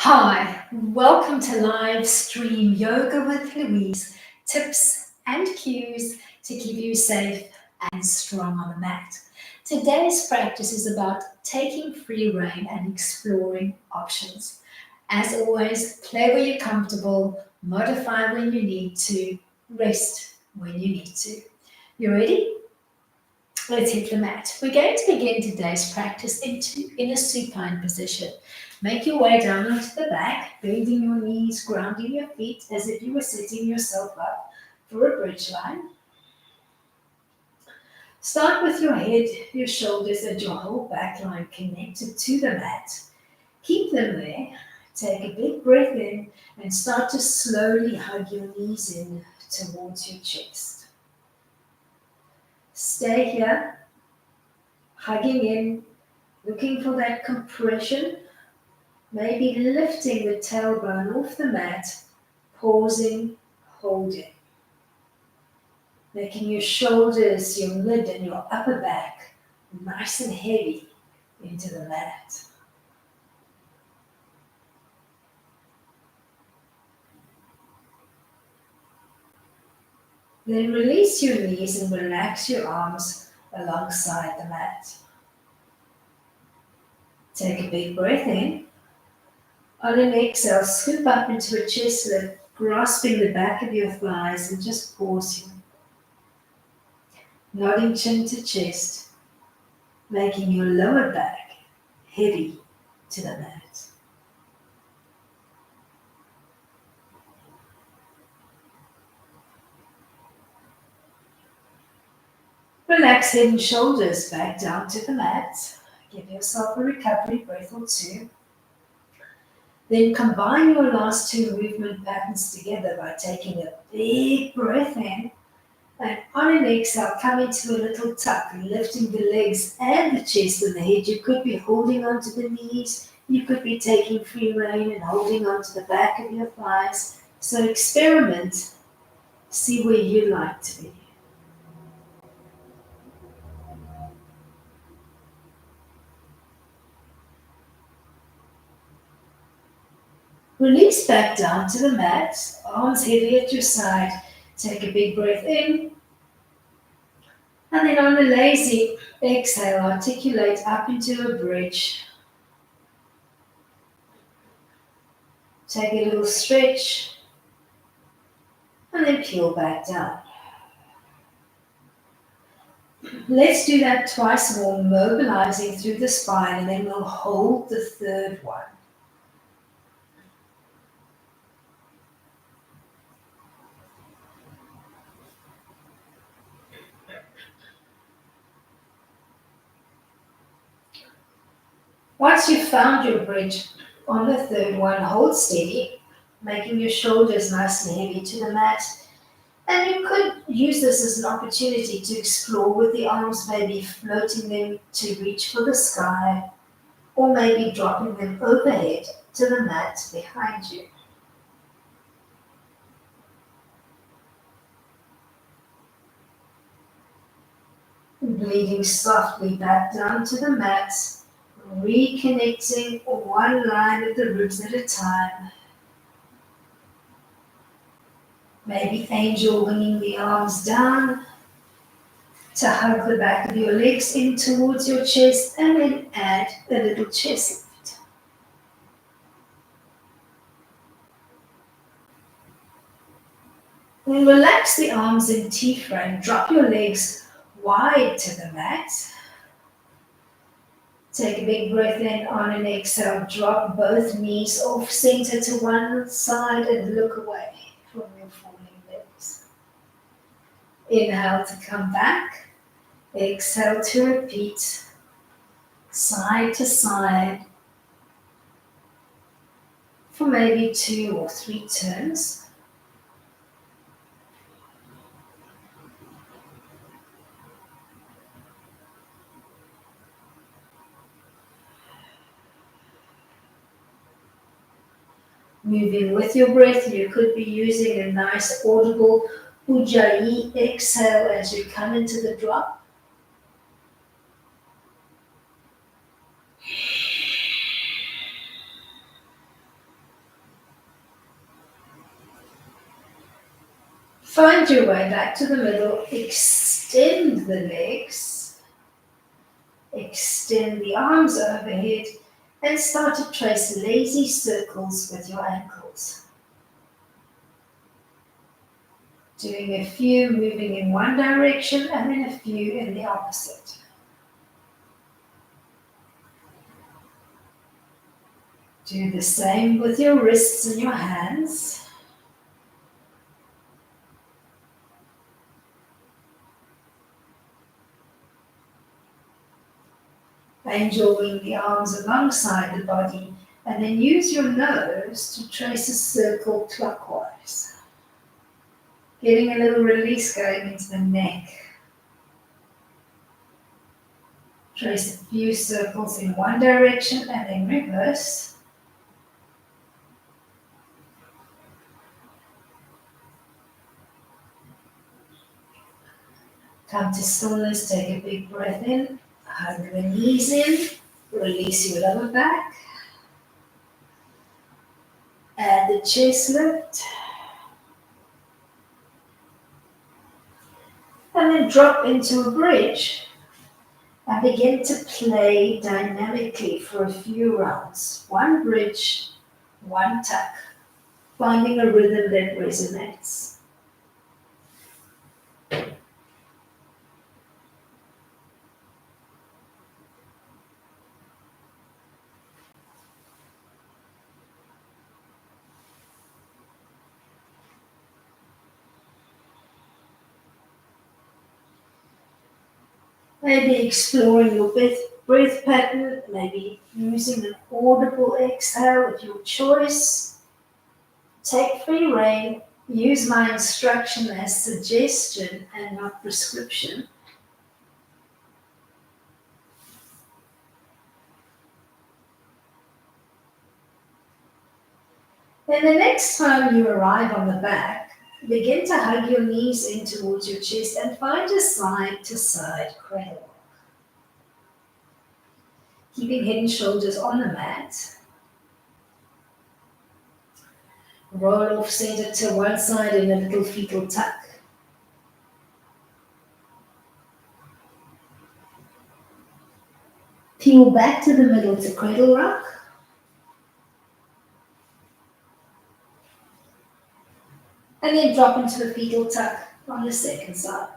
Hi, welcome to live stream yoga with Louise. Tips and cues to keep you safe and strong on the mat. Today's practice is about taking free rein and exploring options. As always, play where you're comfortable, modify when you need to, rest when you need to. You ready? Let's hit the mat. We're going to begin today's practice in a supine position. Make your way down onto the back, bending your knees, grounding your feet as if you were setting yourself up for a bridge line. Start with your head, your shoulders, and your whole back line connected to the mat. Keep them there. Take a big breath in and start to slowly hug your knees in towards your chest. Stay here, hugging in, looking for that compression, maybe lifting the tailbone off the mat, pausing, holding. Making your shoulders, your mid and your upper back nice and heavy into the mat. Then release your knees and relax your arms alongside the mat. Take a big breath in. On an exhale, scoop up into a chest lift, grasping the back of your thighs and just pausing. Nodding chin to chest, making your lower back heavy to the mat. Relax head and shoulders back down to the mat. Give yourself a recovery breath or two. Then combine your last two movement patterns together by taking a big breath in and on an exhale, come into a little tuck, lifting the legs and the chest and the head. You could be holding onto the knees. You could be taking free rein and holding onto the back of your thighs. So experiment. See where you like to be. Release back down to the mat, arms heavy at your side. Take a big breath in. And then on a lazy exhale, articulate up into a bridge. Take a little stretch. And then peel back down. Let's do that twice more, mobilizing through the spine, and then we'll hold the third one. Once you've found your bridge on the third one, hold steady, making your shoulders nice and heavy to the mat. And you could use this as an opportunity to explore with the arms, maybe floating them to reach for the sky, or maybe dropping them overhead to the mat behind you. Bleeding softly back down to the mat, reconnecting one line of the ribs at a time. Maybe angel winging the arms down to hug the back of your legs in towards your chest, and then add a little chest lift. Then relax the arms in T-frame. Drop your legs wide to the mat. Take a big breath in. On an exhale, drop both knees off center to one side and look away from your falling legs. Inhale to come back. Exhale to repeat. Side to side for maybe 2 or 3 turns. Moving with your breath, you could be using a nice audible ujjayi exhale as you come into the drop. Find your way back to the middle, extend the legs, extend the arms overhead, and start to trace lazy circles with your ankles. Doing a few moving in one direction and then a few in the opposite. Do the same with your wrists and your hands. Enjoying the arms alongside the body, and then use your nose to trace a circle clockwise. Getting a little release going into the neck. Trace a few circles in one direction and then reverse. Come to stillness, take a big breath in, hug the knees in, release your lower back. Add the chest lift. And then drop into a bridge and begin to play dynamically for a few rounds. One bridge, one tuck, finding a rhythm that resonates. Maybe exploring your breath pattern, maybe using an audible exhale of your choice. Take free rein, use my instruction as suggestion and not prescription. Then the next time you arrive on the back, begin to hug your knees in towards your chest and find a side-to-side cradle. Keeping head and shoulders on the mat. Roll off center to one side in a little fetal tuck. Peel back to the middle to cradle rock. And then drop into the fetal tuck on the second side.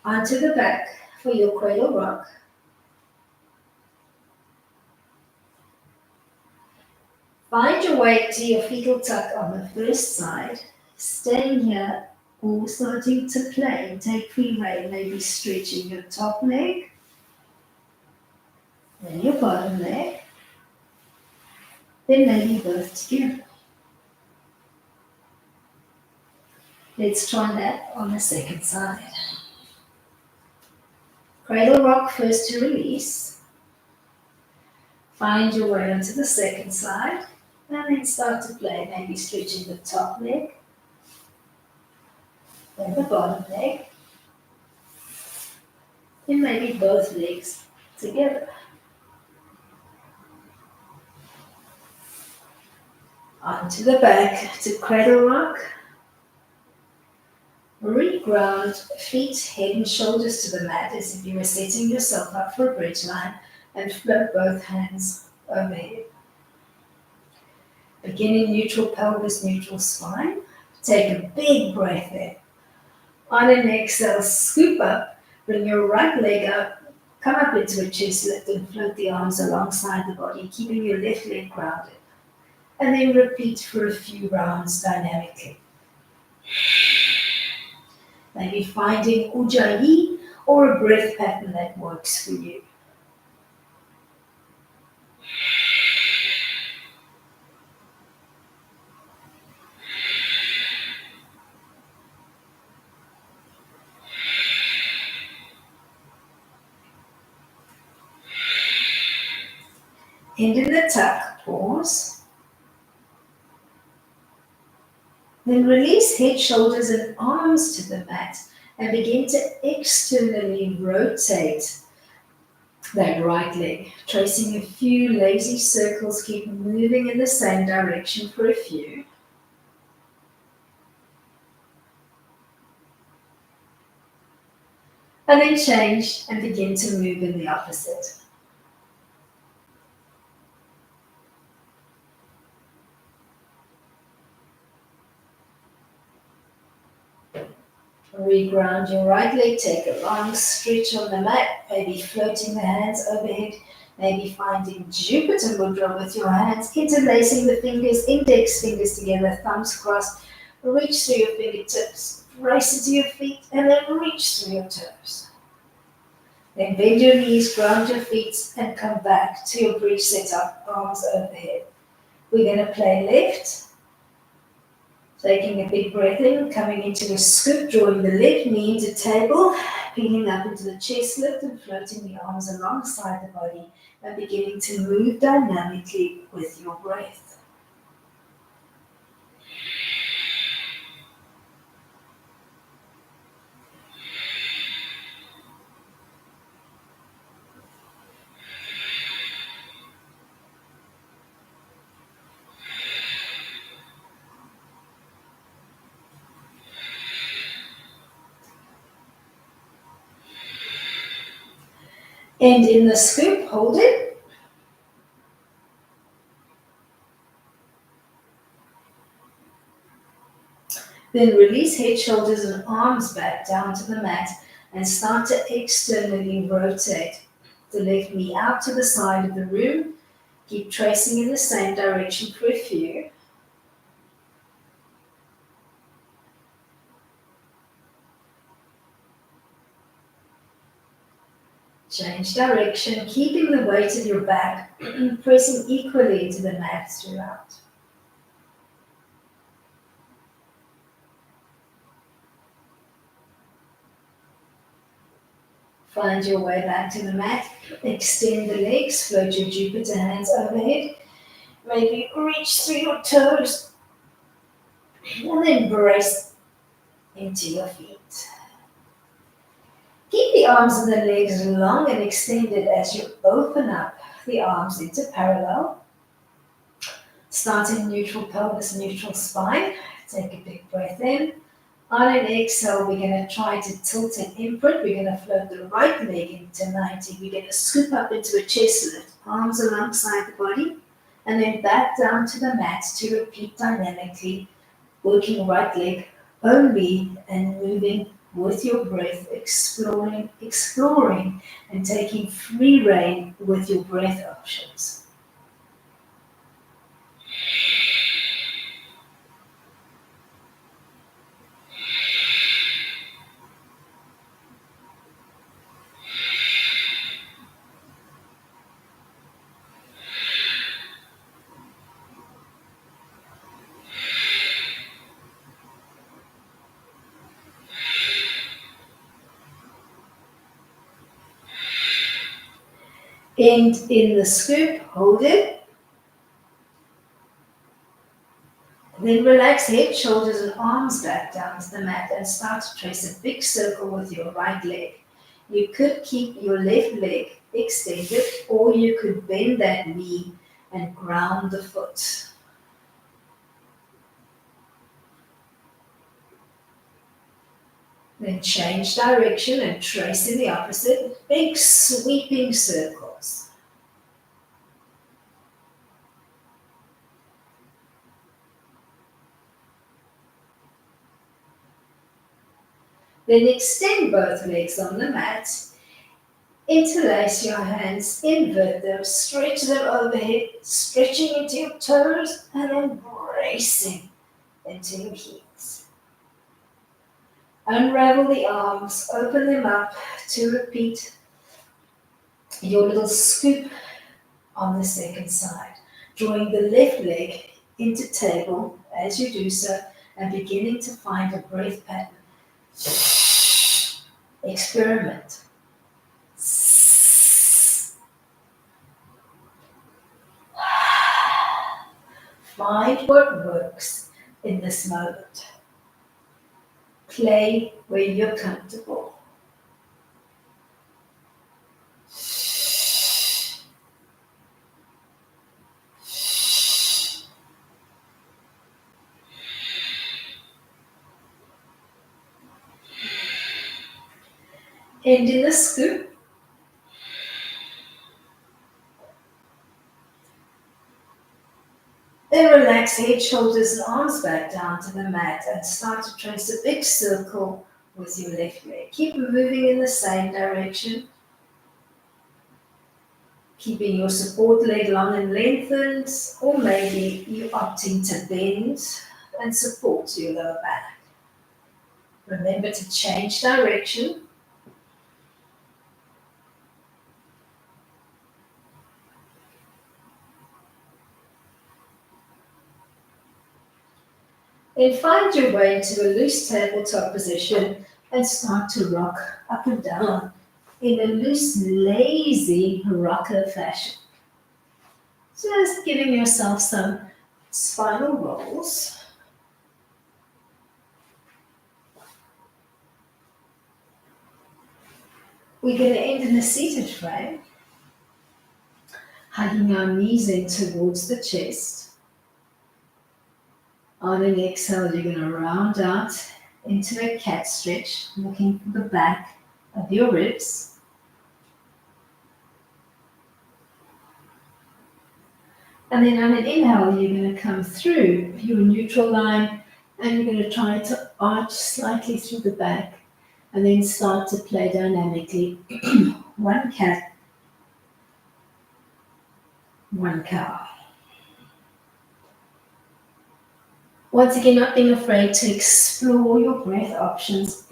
Onto the back for your cradle rock. Find your way to your fetal tuck on the first side, staying here or starting to play. Take free rein, maybe stretching your top leg, then your bottom leg, then maybe both together. Let's try that on the second side. Cradle rock first to release. Find your way onto the second side and then start to play, maybe stretching the top leg, then the bottom leg, then maybe both legs together. Onto the back to cradle rock. Reground, feet, head and shoulders to the mat as if you were setting yourself up for a bridge line, and float both hands overhead. Begin in neutral pelvis, neutral spine. Take a big breath in. On an exhale, scoop up, bring your right leg up, come up into a chest lift and float the arms alongside the body, keeping your left leg grounded. And then repeat for a few rounds dynamically. Maybe finding Ujjayi or a breath pattern that works for you. End in the tuck, pause. Then release head, shoulders, and arms to the mat and begin to externally rotate that right leg, tracing a few lazy circles, keep moving in the same direction for a few. And then change and begin to move in the opposite. Reground your right leg, take a long stretch on the mat, maybe floating the hands overhead, maybe finding Jupiter Mudra with your hands, interlacing the fingers, index fingers together, thumbs crossed, reach through your fingertips, race into your feet, and then reach through your toes. Then bend your knees, ground your feet, and come back to your bridge setup, arms overhead. We're going to play left. Taking a big breath in, coming into a scoop, drawing the left knee into table, peeling up into the chest lift and floating the arms alongside the body and beginning to move dynamically with your breath. And in the scoop, hold it. Then release head, shoulders, and arms back down to the mat and start to externally rotate the left knee out to the side of the room. Keep tracing in the same direction for a few. Change direction, keeping the weight of your back, pressing equally into the mat throughout. Find your way back to the mat, extend the legs, float your Jupiter hands overhead, maybe reach through your toes, and then brace into your feet. Keep the arms and the legs long and extended as you open up the arms into parallel. Starting neutral pelvis, neutral spine. Take a big breath in. On an exhale, we're going to try to tilt and imprint. We're going to float the right leg into 90. We're going to scoop up into a chest lift, arms alongside the body, and then back down to the mat to repeat dynamically, working right leg only and moving with your breath, exploring, and taking free reign with your breath options. And in the scoop, hold it. Then relax head, shoulders, and arms back down to the mat and start to trace a big circle with your right leg. You could keep your left leg extended, or you could bend that knee and ground the foot. Then change direction and trace in the opposite, big sweeping circles. Then extend both legs on the mat. Interlace your hands, invert them, stretch them overhead, stretching into your toes, and then bracing into your heels. Unravel the arms, open them up to repeat your little scoop on the second side, drawing the left leg into table as you do so, and beginning to find a breath pattern. Experiment. Find what works in this moment. Play where you're comfortable. Ending the scoop. Then relax head, shoulders, and arms back down to the mat and start to trace a big circle with your left leg. Keep moving in the same direction, keeping your support leg long and lengthened, or maybe you're opting to bend and support your lower back. Remember to change direction. Then find your way into a loose tabletop position and start to rock up and down in a loose, lazy rocker fashion. Just giving yourself some spinal rolls. We're going to end in a seated frame, hugging our knees in towards the chest. On an exhale, you're going to round out into a cat stretch, looking for the back of your ribs. And then on an inhale, you're going to come through your neutral line and you're going to try to arch slightly through the back and then start to play dynamically. One cat, one cow. Once again, not being afraid to explore your breath options.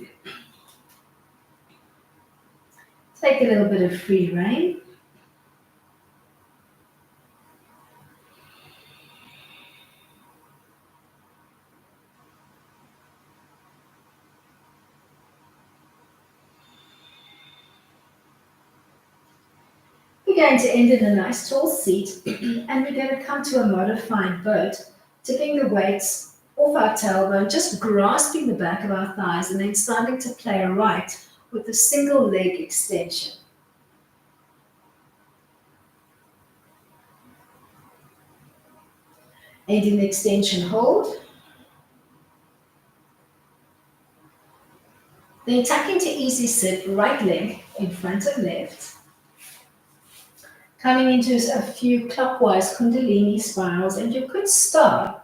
Take a little bit of free rein. We're going to end in a nice tall seat and we're going to come to a modified boat, tipping the weights off our tailbone, just grasping the back of our thighs and then starting to play a right with a single leg extension. Ending the extension hold. Then tuck into easy sit, right leg in front of left. Coming into a few clockwise Kundalini spirals, and you could start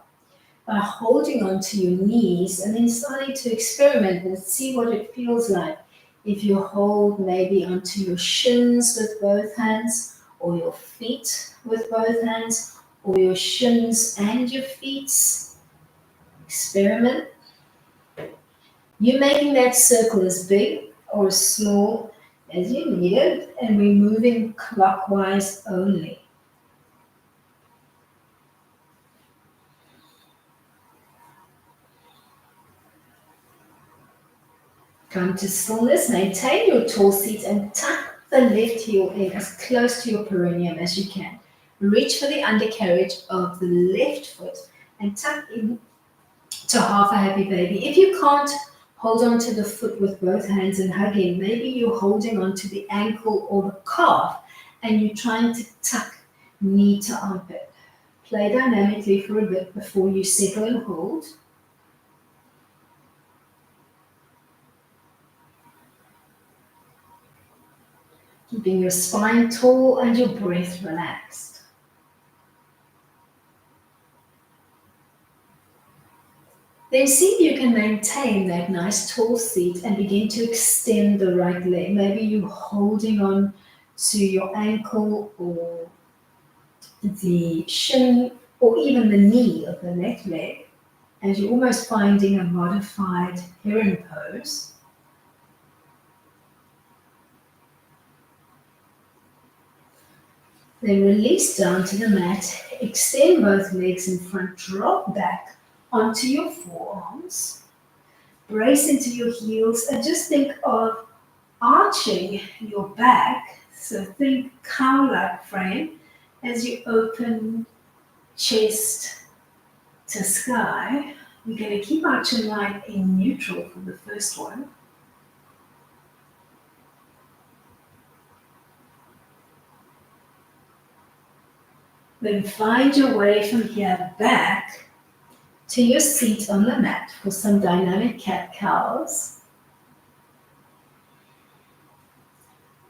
by holding onto your knees and then starting to experiment and see what it feels like. If you hold maybe onto your shins with both hands, or your feet with both hands, or your shins and your feet. Experiment. You're making that circle as big or as small as you need it, and we're moving clockwise only. Come to stillness, maintain your tall seat and tuck the left heel in as close to your perineum as you can. Reach for the undercarriage of the left foot and tuck in to half a happy baby. If you can't hold on to the foot with both hands and hug in, maybe you're holding on to the ankle or the calf and you're trying to tuck knee to armpit. Play dynamically for a bit before you settle and hold. Keeping your spine tall and your breath relaxed. Then see if you can maintain that nice tall seat and begin to extend the right leg. Maybe you're holding on to your ankle or the shin or even the knee of the left leg, and you're almost finding a modified heron pose. Then release down to the mat, extend both legs in front, drop back onto your forearms, brace into your heels, and just think of arching your back. So think cow-like frame as you open chest to sky. We're going to keep our chin line in neutral for the first one. Then find your way from here back to your seat on the mat for some dynamic cat-cows.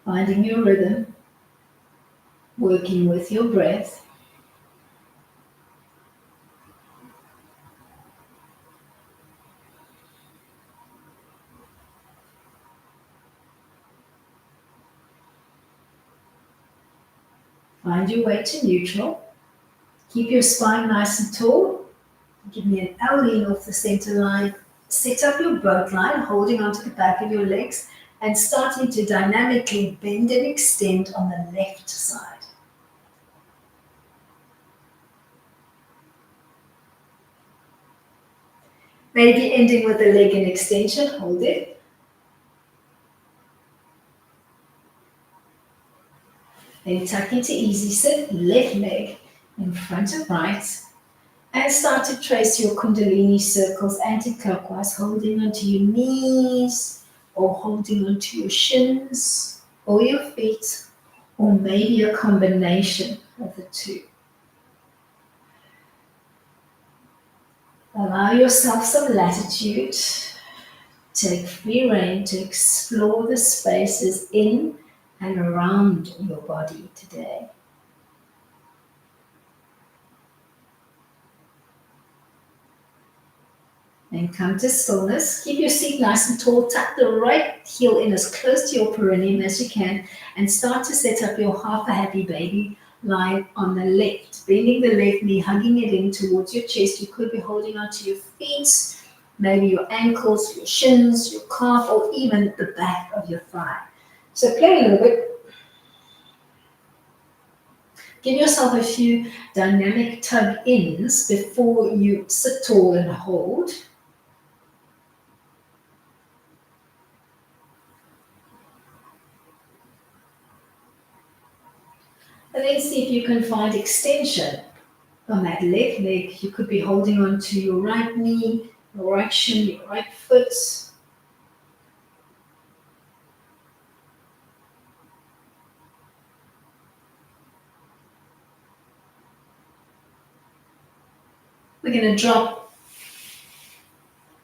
Finding your rhythm, working with your breath. Find your way to neutral. Keep your spine nice and tall. Give me an L lean off the center line. Set up your boat line, holding onto the back of your legs and starting to dynamically bend and extend on the left side. Maybe ending with a leg in extension, hold it. Then tuck into easy sit, left leg in front of right. And start to trace your Kundalini circles anti-clockwise, holding onto your knees or holding onto your shins or your feet, or maybe a combination of the two. Allow yourself some latitude. Take free rein to explore the spaces in and around your body today. Then come to stillness. Keep your seat nice and tall. Tuck the right heel in as close to your perineum as you can and start to set up your half a happy baby line on the left. Bending the left knee, hugging it in towards your chest. You could be holding onto your feet, maybe your ankles, your shins, your calf, or even the back of your thigh. So play a little bit. Give yourself a few dynamic tug-ins before you sit tall and hold. And then see if you can find extension on that left leg. You could be holding on to your right knee, your right shin, your right foot. We're going to drop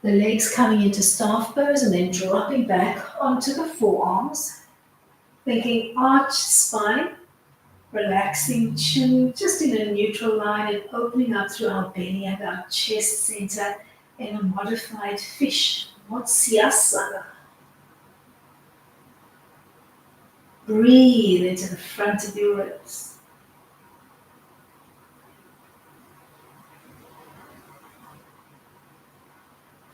the legs coming into staff pose and then dropping back onto the forearms. Thinking arched spine, relaxing chin just in a neutral line and opening up through our belly and our chest center in a modified fish, Motsyasana. Breathe into the front of your ribs.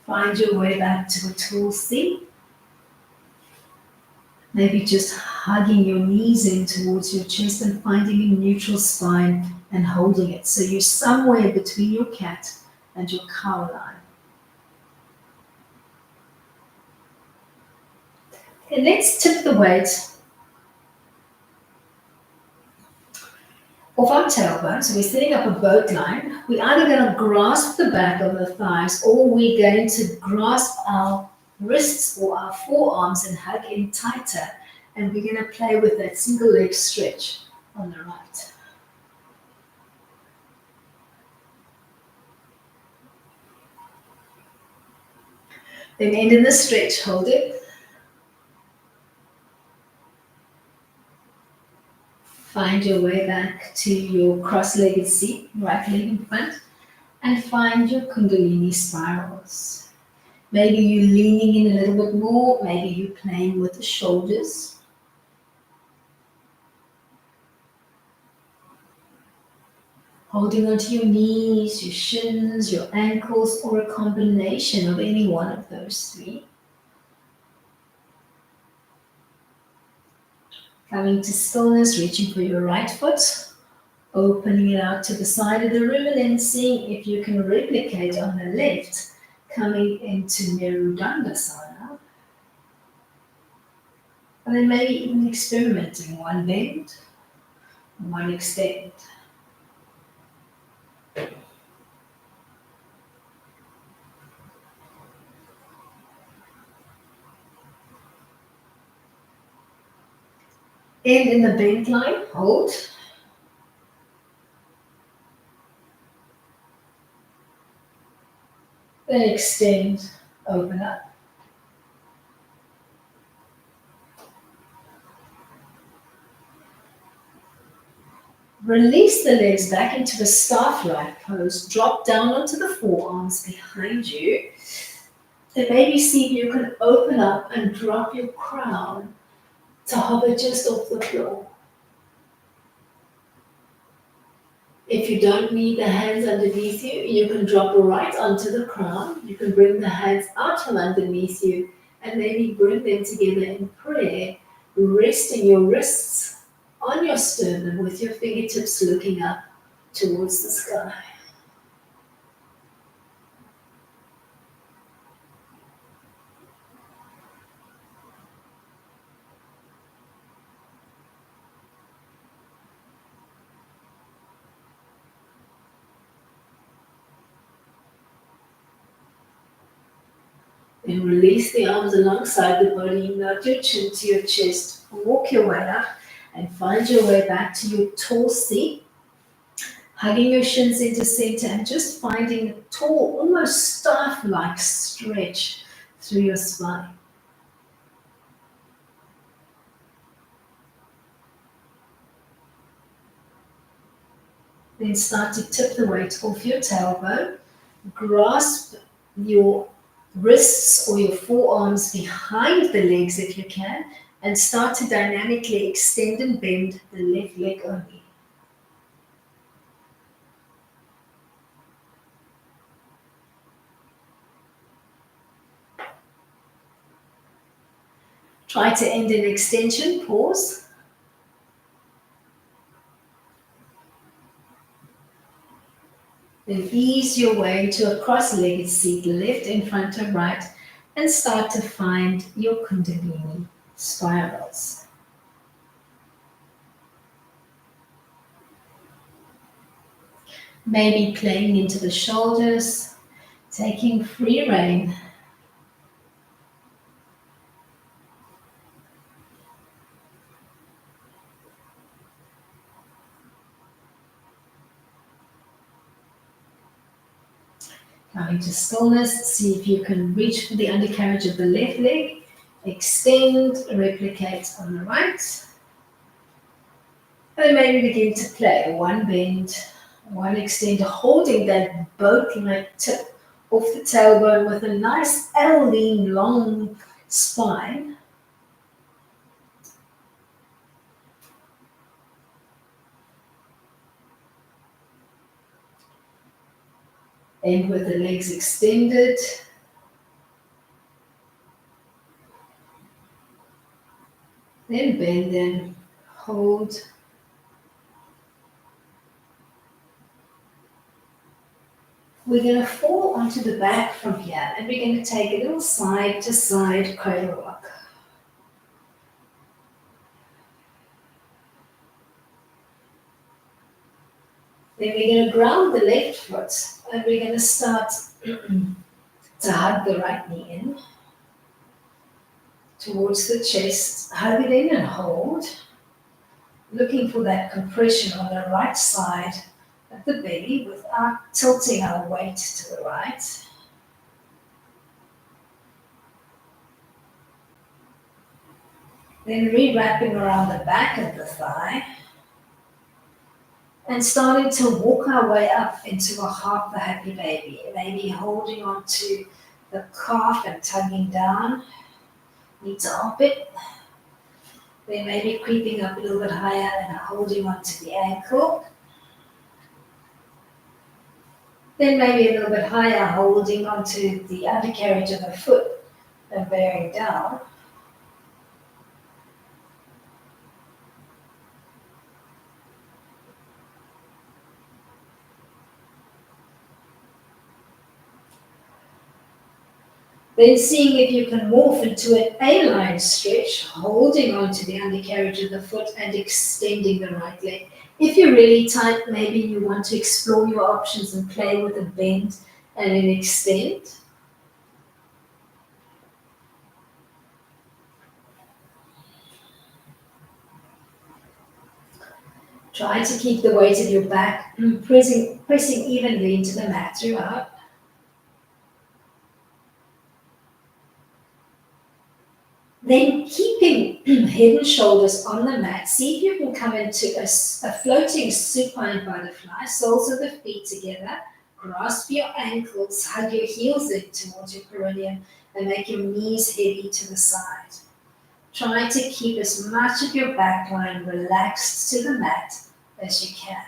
Find your way back to a tall seat. Maybe just hugging your knees in towards your chest and finding a neutral spine and holding it. So you're somewhere between your cat and your cow line. And let's tip the weight off our tailbone. So we're setting up a boat line. We're either going to grasp the back of the thighs or we're going to grasp our wrists or our forearms and hug in tighter. And we're going to play with that single leg stretch on the right. Then end in the stretch, hold it. Find your way back to your cross-legged seat, right leg in front, and find your Kundalini spirals. Maybe you're leaning in a little bit more, maybe you're playing with the shoulders. Holding onto your knees, your shins, your ankles, or a combination of any one of those three. Coming to stillness, reaching for your right foot, opening it out to the side of the room, and then seeing if you can replicate on the left, coming into Merudandasana. And then maybe even experimenting, one bend, one extend. End in the bend line, hold. Then extend, open up. Release the legs back into the staff-like pose. Drop down onto the forearms behind you. And maybe see if you can open up and drop your crown to hover just off the floor. If you don't need the hands underneath you, you can drop right onto the crown. You can bring the hands out from underneath you and maybe bring them together in prayer, resting your wrists on your sternum with your fingertips looking up towards the sky. Then release the arms alongside the body, nod your chin to your chest, walk your way up and find your way back to your tall seat. Hugging your shins into center and just finding a tall, almost staff-like stretch through your spine. Then start to tip the weight off your tailbone. Grasp your wrists or your forearms behind the legs if you can, and start to dynamically extend and bend the left leg only. Try to end in extension, pause. Then ease your way to a cross-legged seat, left in front of right, and start to find your Kundalini spirals. Maybe playing into the shoulders, taking free rein. Coming to stillness, see if you can reach for the undercarriage of the left leg, extend, replicate on the right. And then maybe begin to play one bend, one extend, holding that boat-like tip off the tailbone with a nice L-lean long spine. End with the legs extended. Then bend them, hold. We're going to fall onto the back from here and we're going to take a little side to side cradle rock. Then we're going to ground the left foot and we're going to start to hug the right knee in towards the chest. Hug it in and hold. Looking for that compression on the right side of the belly without tilting our weight to the right. Then re-wrapping around the back of the thigh. And starting to walk our way up into a half the happy baby. Maybe holding on to the calf and tugging down. Knee to armpit. Then maybe creeping up a little bit higher and holding on to the ankle. Then maybe a little bit higher, holding on to the undercarriage of the foot and bearing down. Then seeing if you can morph into an A-line stretch, holding onto the undercarriage of the foot and extending the right leg. If you're really tight, maybe you want to explore your options and play with a bend and an extend. Try to keep the weight of your back pressing evenly into the mat throughout. Then keeping Head and shoulders on the mat. See if you can come into a floating supine butterfly, soles of the feet together. Grasp your ankles, hug your heels in towards your perineum, and make your knees heavy to the side. Try to keep as much of your back line relaxed to the mat as you can.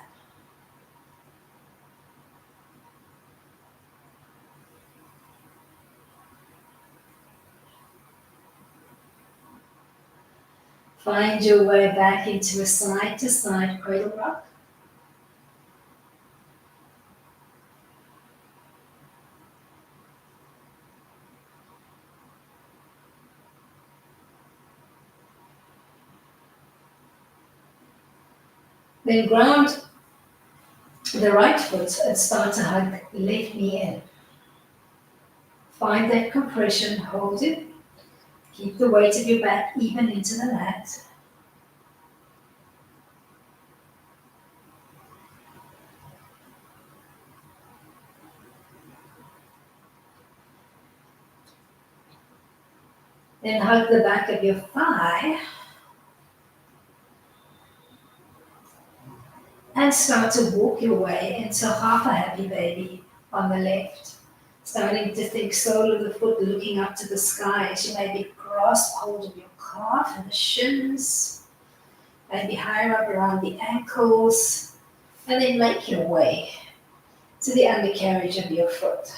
Find your way back into a side-to-side cradle rock. Then ground the right foot and start to hug left knee in. Find that compression, hold it. Keep the weight of your back even into the mat. Then hug the back of your thigh and start to walk your way into half a happy baby on the left. Starting to think sole of the foot looking up to the sky as you maybe grasp hold of your calf and the shins, maybe higher up around the ankles, and then make your way to the undercarriage of your foot.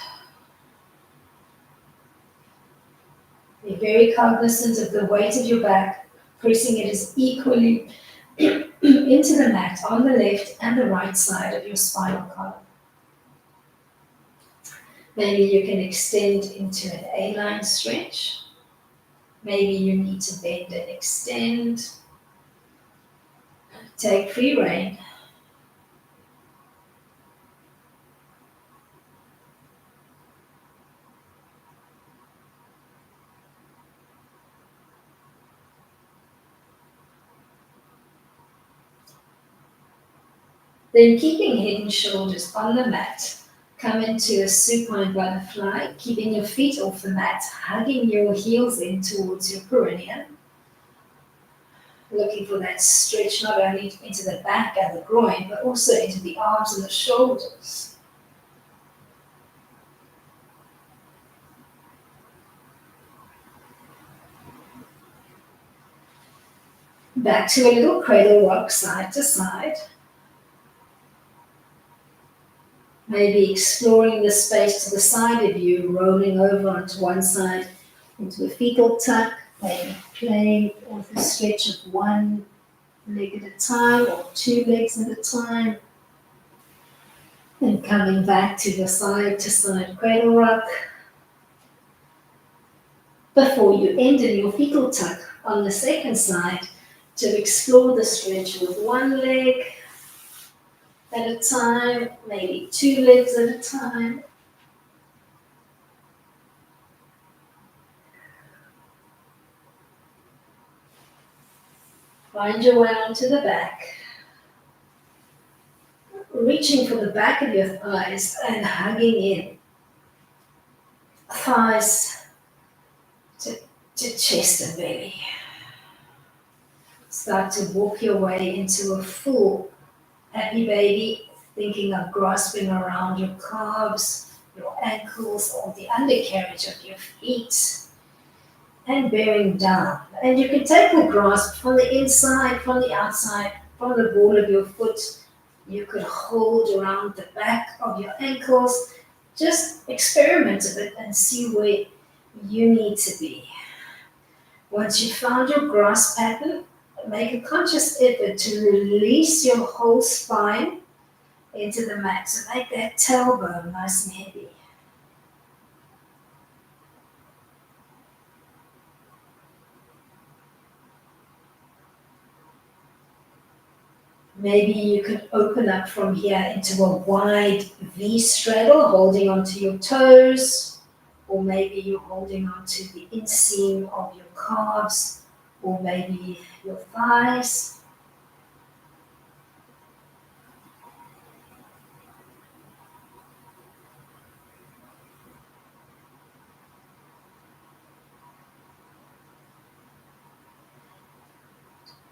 Be very cognizant of the weight of your back, pressing it as equally into the mat on the left and the right side of your spinal column. Maybe you can extend into an A-line stretch. Maybe you need to bend and extend. Take free rein. Then keeping head and shoulders on the mat, come into a supine butterfly, keeping your feet off the mat, hugging your heels in towards your perineum. Looking for that stretch not only into the back and the groin, but also into the arms and the shoulders. Back to a little cradle rock side to side. Maybe exploring the space to the side of you, rolling over onto one side into a fetal tuck, maybe playing with a stretch of one leg at a time or two legs at a time. And coming back to the side to side cradle rock. Before you end in your fetal tuck on the second side, to explore the stretch with one leg at a time, maybe two legs at a time. Find your way onto the back. Reaching for the back of your thighs and hugging in. Thighs to chest and belly. Start to walk your way into a full happy baby, thinking of grasping around your calves, your ankles, or the undercarriage of your feet, and bearing down. And you can take the grasp from the inside, from the outside, from the ball of your foot. You could hold around the back of your ankles. Just experiment a bit and see where you need to be. Once you've found your grasp pattern, make a conscious effort to release your whole spine into the mat. So make that tailbone nice and heavy. Maybe you can open up from here into a wide V straddle, holding onto your toes, or maybe you're holding onto the inseam of your calves, or maybe your thighs.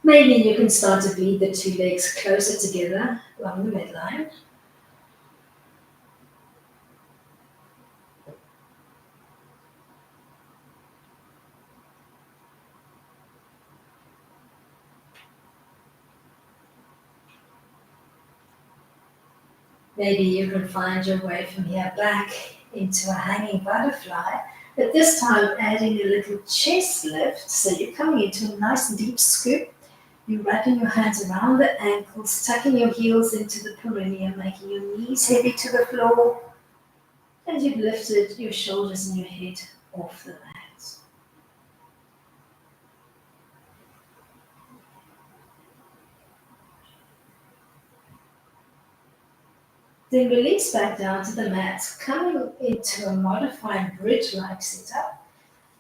Maybe you can start to bleed the two legs closer together along the midline. Maybe you can find your way from here back into a hanging butterfly, but this time adding a little chest lift. So you're coming into a nice deep scoop. You're wrapping your hands around the ankles, tucking your heels into the perineum, making your knees heavy to the floor, and you've lifted your shoulders and your head off the mat. Then release back down to the mat, coming into a modified bridge-like setup.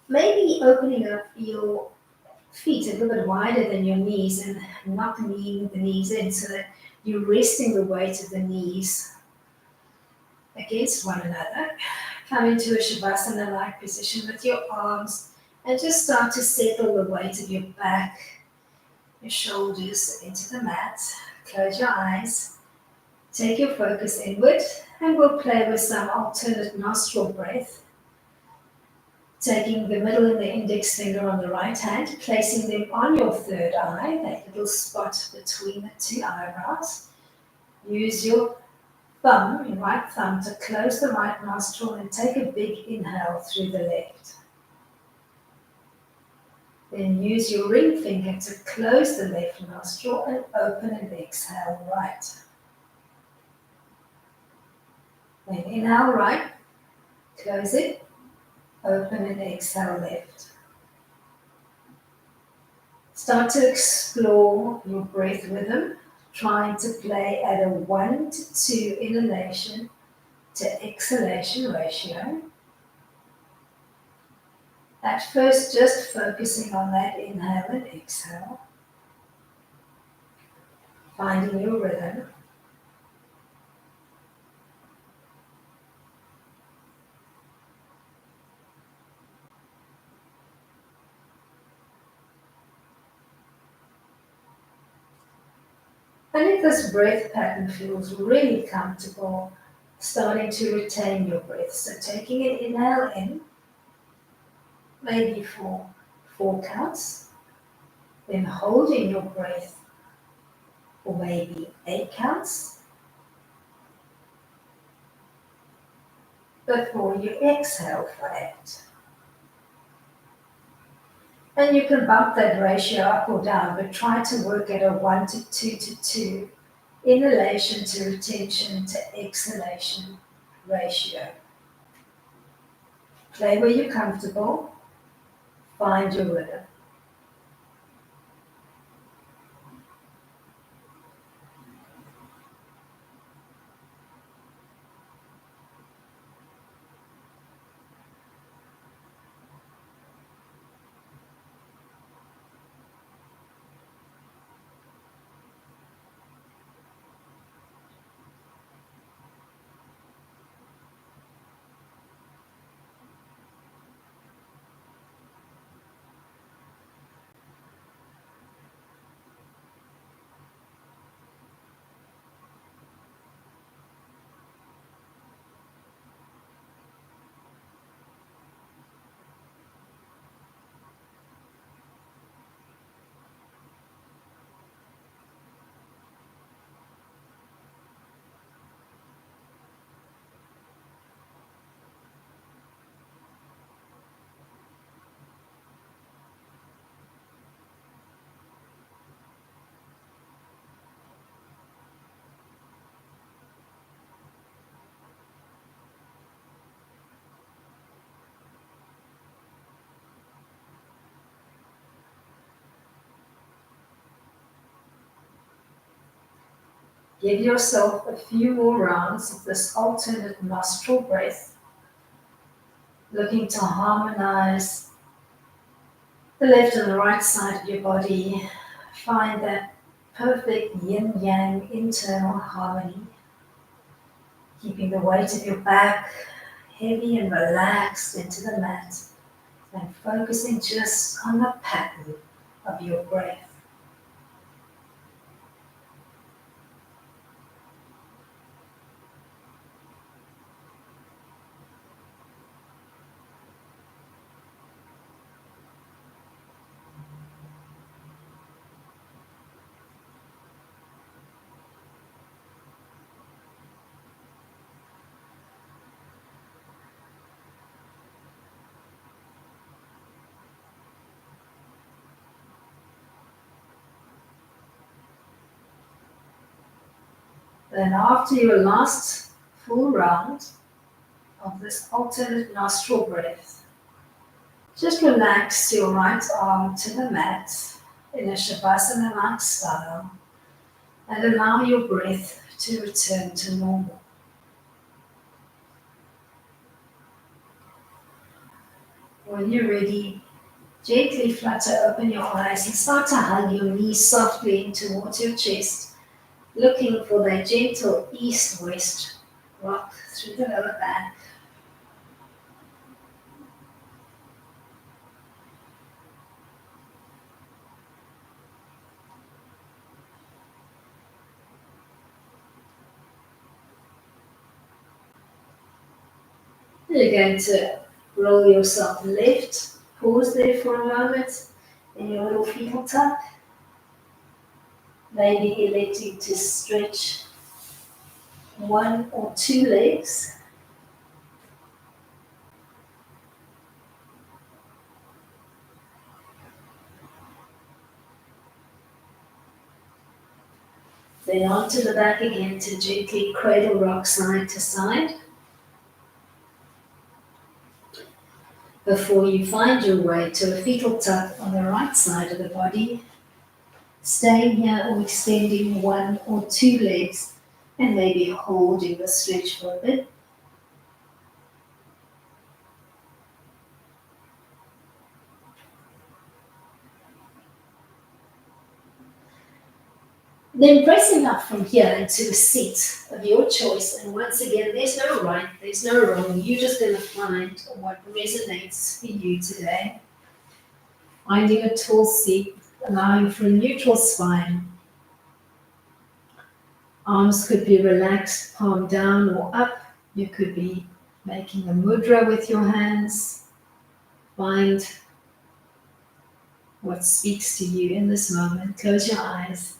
Maybe opening up your feet a little bit wider than your knees and not kneeing the knees in so that you're resting the weight of the knees against one another. Come into a Shavasana-like position with your arms and just start to settle the weight of your back, your shoulders into the mat. Close your eyes. Take your focus inward and we'll play with some alternate nostril breath. Taking the middle and the index finger on the right hand, placing them on your third eye, that little spot between the two eyebrows. Use your thumb, your right thumb, to close the right nostril and take a big inhale through the left. Then use your ring finger to close the left nostril and open and exhale right. Then inhale right, close it, open and exhale left. Start to explore your breath rhythm, trying to play at a 1 to 2 inhalation to exhalation ratio. At first, just focusing on that inhale and exhale, finding your rhythm. And if this breath pattern feels really comfortable, starting to retain your breath. So taking an inhale in, maybe for 4 counts, then holding your breath for maybe 8 counts, before you exhale for 8. And you can bump that ratio up or down, but try to work at a 1 to 2 to 2 inhalation to retention to exhalation ratio. Play where you're comfortable, find your rhythm. Give yourself a few more rounds of this alternate nostril breath, looking to harmonize the left and the right side of your body. Find that perfect yin-yang internal harmony, keeping the weight of your back heavy and relaxed into the mat, and focusing just on the pattern of your breath. Then after your last full round of this alternate nostril breath, just relax your right arm to the mat in a Shavasana-like style and allow your breath to return to normal. When you're ready, gently flutter open your eyes and start to hug your knees softly in towards your chest, looking for that gentle east-west rock through the lower back. You're going to roll yourself left, pause there for a moment in your little fetal tuck, maybe electing to stretch one or two legs. Then onto the back again to gently cradle rock side to side. Before you find your way to a fetal tuck on the right side of the body, staying here or extending one or two legs and maybe holding the stretch for a bit. Then pressing up from here into a seat of your choice. And once again, there's no right, there's no wrong. You're just going to find what resonates for you today. Finding a tall seat, allowing for a neutral spine. Arms could be relaxed, palm down or up. You could be making a mudra with your hands. Find what speaks to you in this moment. Close your eyes.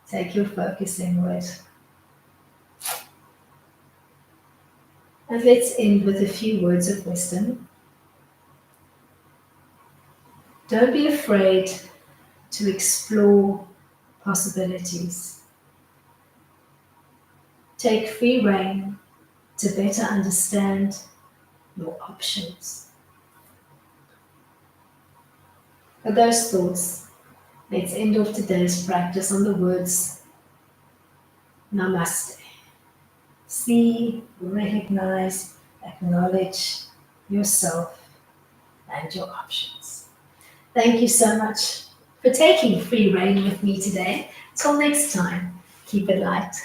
Take your focus inward. And let's end with a few words of wisdom. Don't be afraid to explore possibilities. Take free rein to better understand your options. With those thoughts, let's end off today's practice on the words Namaste. See, recognize, acknowledge yourself and your options. Thank you so much for taking free rein with me today. Till next time, keep it light.